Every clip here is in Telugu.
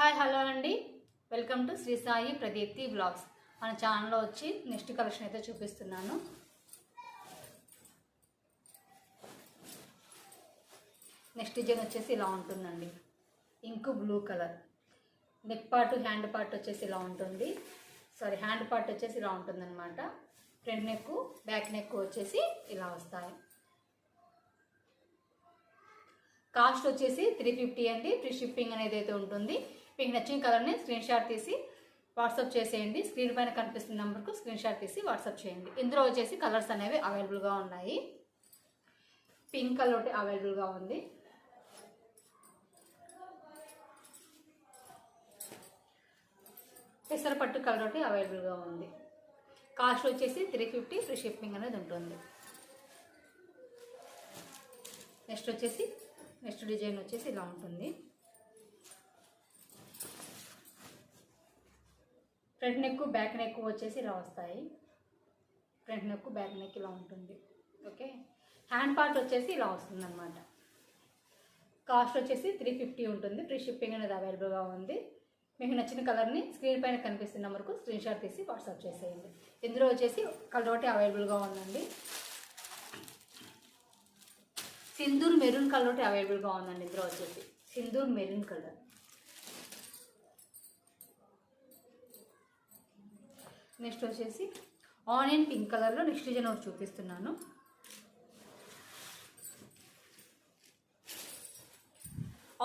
హాయ్ హలో అండి, welcome to Shri Sai Pradeepthi blogs. మన ఛానల్లో వచ్చి నెక్స్ట్ కలెక్షన్ అయితే చూపిస్తున్నాను. నెక్స్ట్ డిజైన్ వచ్చేసి ఇలా ఉంటుందండి. Ink blue colour. Neck part hand part వచ్చేసి ఇలా ఉంటుంది. హ్యాండ్ పార్ట్ వచ్చేసి ఇలా ఉంటుందన్నమాట. ఫ్రంట్ నెక్ బ్యాక్ నెక్ వచ్చేసి ఇలా వస్తాయి. కాస్ట్ వచ్చేసి 350 అండి. ఫ్రీ షిప్పింగ్ అనేది అయితే ఉంటుంది. మీకు నచ్చిన కలర్ని స్క్రీన్ షాట్ తీసి వాట్సాప్ చేసేయండి. స్క్రీన్ పైన కనిపిస్తున్న నెంబర్కు స్క్రీన్ షాట్ తీసి వాట్సాప్ చేయండి. ఇందులో వచ్చేసి కలర్స్ అనేవి అవైలబుల్గా ఉన్నాయి. పింక్ కలర్ ఒకటి అవైలబుల్గా ఉంది. పెసరపట్టు కలర్ ఒకటి అవైలబుల్గా ఉంది. కాస్ట్ వచ్చేసి 350, ఫ్రీ షిప్పింగ్ అనేది ఉంటుంది. నెక్స్ట్ డిజైన్ వచ్చేసి ఇలా ఉంటుంది. ఫ్రంట్ నెక్ బ్యాక్ నెక్ వచ్చేసి ఇలా వస్తాయి. ఫ్రంట్ నెక్ బ్యాక్ నెక్ ఇలా ఉంటుంది. ఓకే, హ్యాండ్ పార్ట్ వచ్చేసి ఇలా వస్తుంది అన్నమాట. కాస్ట్ వచ్చేసి 350 ఉంటుంది. ఫ్రీ షిప్పింగ్ అనేది అవైలబుల్గా ఉంది. మీకు నచ్చిన కలర్ని స్క్రీన్ పైన కనిపిస్తున్న నెంబర్కు స్క్రీన్ షాట్ తీసి వాట్సాప్ చేసేయండి. ఇందులో వచ్చేసి కలర్ ఒకటి అవైలబుల్గా ఉందండి. సింధూర్ మెరూన్ కలర్ ఒకటి అవైలబుల్గా ఉందండి. ఇందులో వచ్చేసి సింధూర్ మెరూన్ కలర్. నెక్స్ట్ వచ్చేసి ఆనియన్ పింక్ కలర్లో నెక్స్ట్ డిజైన్ ఒకటి చూపిస్తున్నాను.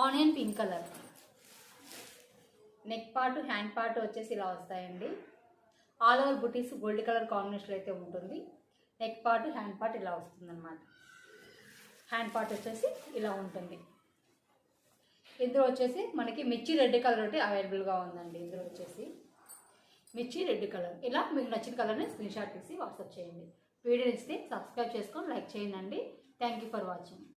Onion pink colour. Neck part hand part వచ్చేసి ఇలా వస్తాయండి. ఆల్ ఓవర్ బుటీస్ గోల్డ్ కలర్ కాంబినేషన్ అయితే ఉంటుంది. నెక్ పార్ట్ హ్యాండ్ పార్ట్ ఇలా వస్తుంది అన్నమాట. హ్యాండ్ పార్ట్ వచ్చేసి ఇలా ఉంటుంది. ఇందులో వచ్చేసి మనకి మిర్చి రెడ్ కలర్ ఒకటి అవైలబుల్గా ఉందండి. ఇందులో వచ్చేసి మిర్చి రెడ్ కలర్. ఇలా మీకు నచ్చిన కలర్ని స్క్రీన్ షాట్ తీసి వాట్సాప్ చేయండి. వీడియో నచ్చితే సబ్స్క్రైబ్ చేసుకొని లైక్ చేయండి. Thank you for watching.